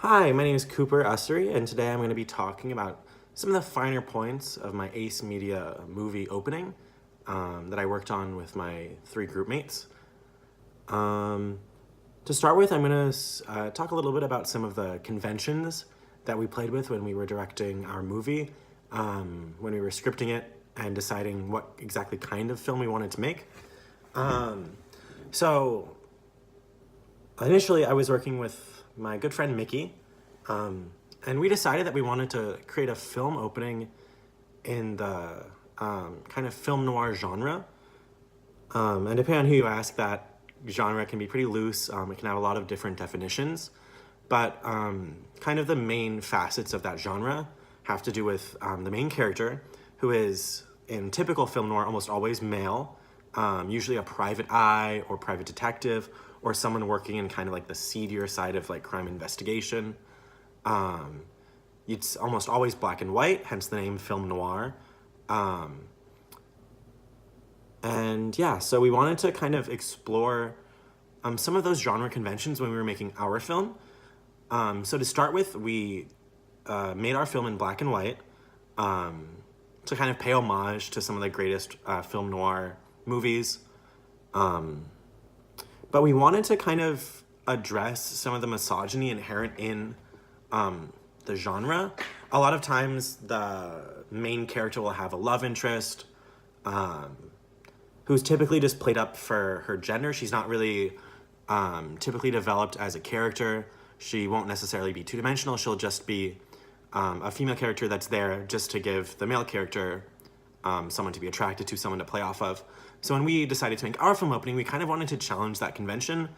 Hi, my name is Cooper Ussery, and today I'm going to be talking about some of the finer points of my Ace Media movie opening that I worked on with my three group mates. To start with, I'm going to talk a little bit about some of the conventions that we played with when we were directing our movie, when we were scripting it and deciding what exactly kind of film we wanted to make. So initially, I was working with my good friend Mickey, and we decided that we wanted to create a film opening in the kind of film noir genre. And depending on who you ask, that genre can be pretty loose. It can have a lot of different definitions, but kind of the main facets of that genre have to do with the main character, who is in typical film noir almost always male, usually a private eye or private detective or someone working in kind of like the seedier side of like crime investigation. It's almost always black and white, hence the name film noir. And yeah, so we wanted to kind of explore some of those genre conventions when we were making our film. So to start with, we made our film in black and white to kind of pay homage to some of the greatest film noir movies. But we wanted to kind of address some of the misogyny inherent in the genre. A lot of times the main character will have a love interest who's typically just played up for her gender. She's not really typically developed as a character. She won't necessarily be two-dimensional. She'll just be a female character that's there just to give the male character someone to be attracted to, someone to play off of. So when we decided to make our film opening, we kind of wanted to challenge that convention.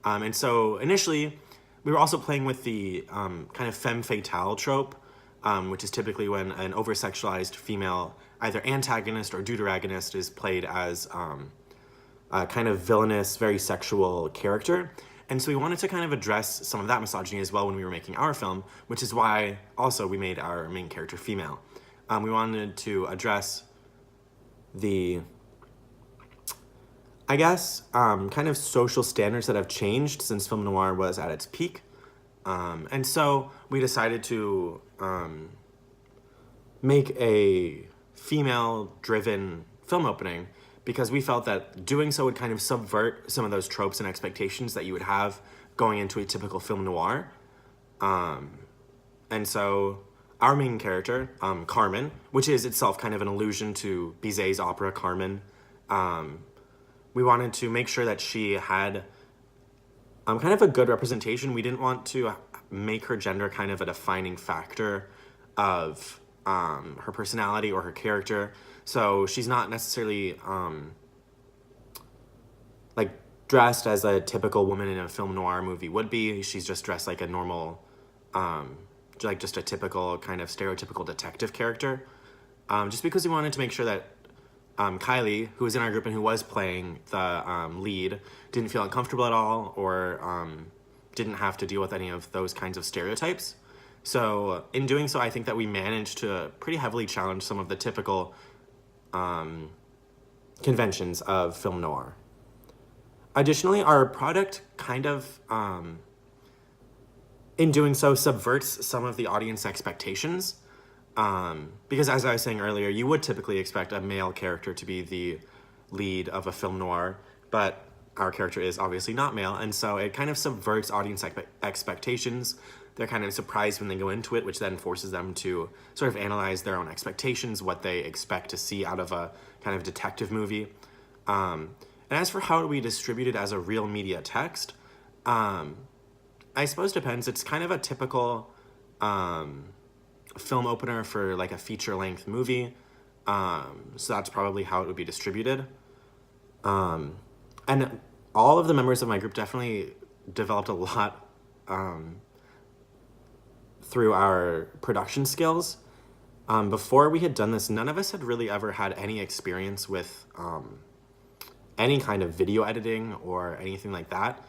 And so initially, we were also playing with the kind of femme fatale trope, which is typically when an over-sexualized female, either antagonist or deuteragonist, is played as a kind of villainous, very sexual character. And so we wanted to kind of address some of that misogyny as well when we were making our film, which is why also we made our main character female. We wanted to address the, I guess, kind of social standards that have changed since film noir was at its peak. And so we decided to make a female-driven film opening because we felt that doing so would kind of subvert some of those tropes and expectations that you would have going into a typical film noir. And so our main character, Carmen, which is itself kind of an allusion to Bizet's opera Carmen, we wanted to make sure that she had kind of a good representation. We didn't want to make her gender kind of a defining factor of her personality or her character. So she's not necessarily like dressed as a typical woman in a film noir movie would be. She's just dressed like a normal, like just a typical kind of stereotypical detective character. Just because we wanted to make sure that Kylie, who was in our group and who was playing the lead, didn't feel uncomfortable at all or didn't have to deal with any of those kinds of stereotypes. So in doing so, I think that we managed to pretty heavily challenge some of the typical conventions of film noir. Additionally, our product kind of, in doing so, subverts some of the audience expectations. Because as I was saying earlier, you would typically expect a male character to be the lead of a film noir, but our character is obviously not male, and so it kind of subverts audience expectations. They're kind of surprised when they go into it, which then forces them to sort of analyze their own expectations, what they expect to see out of a kind of detective movie. And as for how we distribute it as a real media text, I suppose depends. It's kind of a typical film opener for like a feature-length movie. So that's probably how it would be distributed. And all of the members of my group definitely developed a lot through our production skills. Before we had done this, none of us had really ever had any experience with any kind of video editing or anything like that.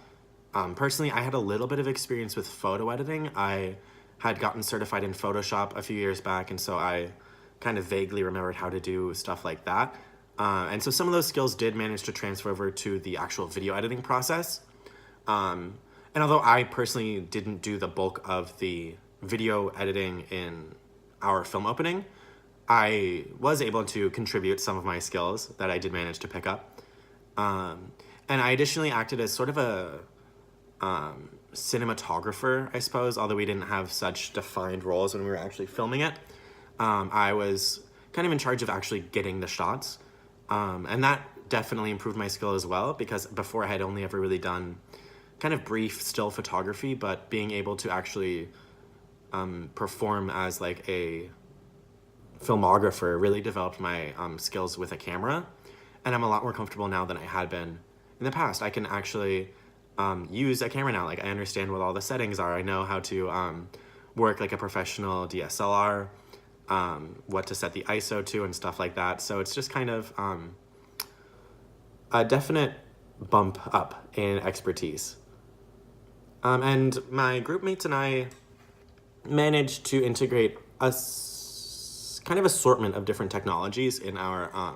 Personally, I had a little bit of experience with photo editing. I had gotten certified in Photoshop a few years back, and so I kind of vaguely remembered how to do stuff like that. And so some of those skills did manage to transfer over to the actual video editing process. And although I personally didn't do the bulk of the video editing in our film opening, I was able to contribute some of my skills that I did manage to pick up. And I additionally acted as sort of a cinematographer, I suppose, although we didn't have such defined roles when we were actually filming it. I was kind of in charge of actually getting the shots. And that definitely improved my skill as well, because before I had only ever really done kind of brief still photography, but being able to actually perform as like a filmographer really developed my skills with a camera. And I'm a lot more comfortable now than I had been in the past. I can actually use a camera now. Like, I understand what all the settings are. I know how to work like a professional DSLR, what to set the ISO to and stuff like that. So it's just kind of a definite bump up in expertise. And my group mates and I managed to integrate a kind of assortment of different technologies in our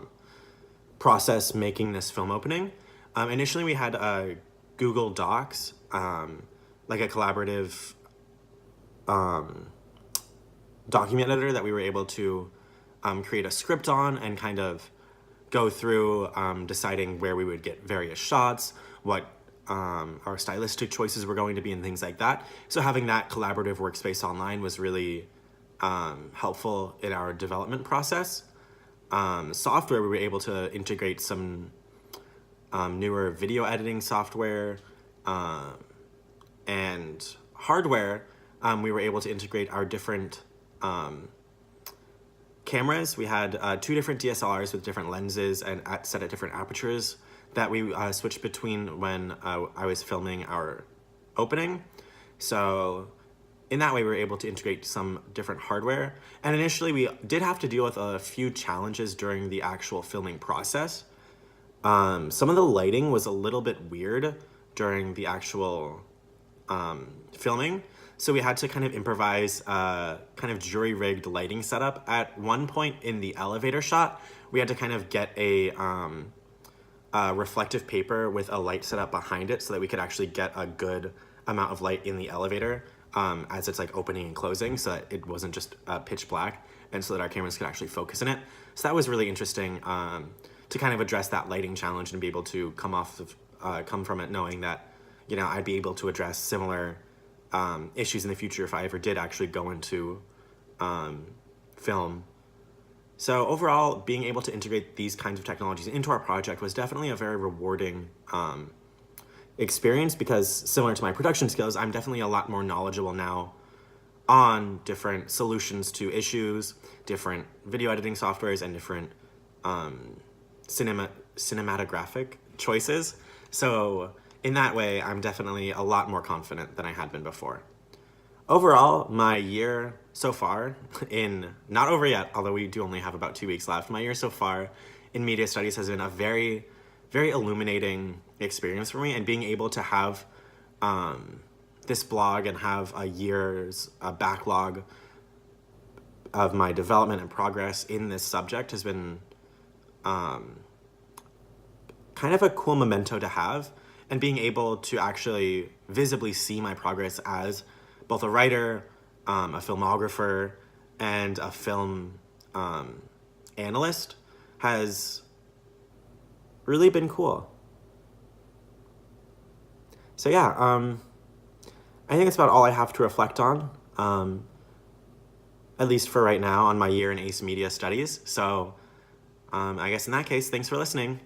process making this film opening. Initially, we had Google Docs, like a collaborative document editor that we were able to create a script on and kind of go through deciding where we would get various shots, what our stylistic choices were going to be, and things like that. So having that collaborative workspace online was really helpful in our development process. Software, we were able to integrate some newer video editing software, and hardware. We were able to integrate our different cameras. We had 2 different DSLRs with different lenses and set at different apertures that we switched between when I was filming our opening. So in that way, we were able to integrate some different hardware. And initially, we did have to deal with a few challenges during the actual filming process. Some of the lighting was a little bit weird during the actual filming. So we had to kind of improvise kind of jury-rigged lighting setup. At one point in the elevator shot, we had to kind of get a reflective paper with a light setup behind it so that we could actually get a good amount of light in the elevator as it's like opening and closing, so that it wasn't just pitch black, and so that our cameras could actually focus in it. So that was really interesting to kind of address that lighting challenge and be able to come from it knowing that, you know, I'd be able to address similar issues in the future if I ever did actually go into film. So overall, being able to integrate these kinds of technologies into our project was definitely a very rewarding experience, because similar to my production skills, I'm definitely a lot more knowledgeable now on different solutions to issues, different video editing softwares, and different cinematographic choices. So in that way, I'm definitely a lot more confident than I had been before. Overall, my year so far not over yet, although we do only have about 2 weeks left, my year so far in media studies has been a very, very illuminating experience for me, and being able to have this blog and have a year's backlog of my development and progress in this subject has been kind of a cool memento to have, and being able to actually visibly see my progress as both a writer, a filmographer, and a film analyst has really been cool. So yeah, I think that's about all I have to reflect on, at least for right now, on my year in ACE Media Studies. So I guess in that case, thanks for listening.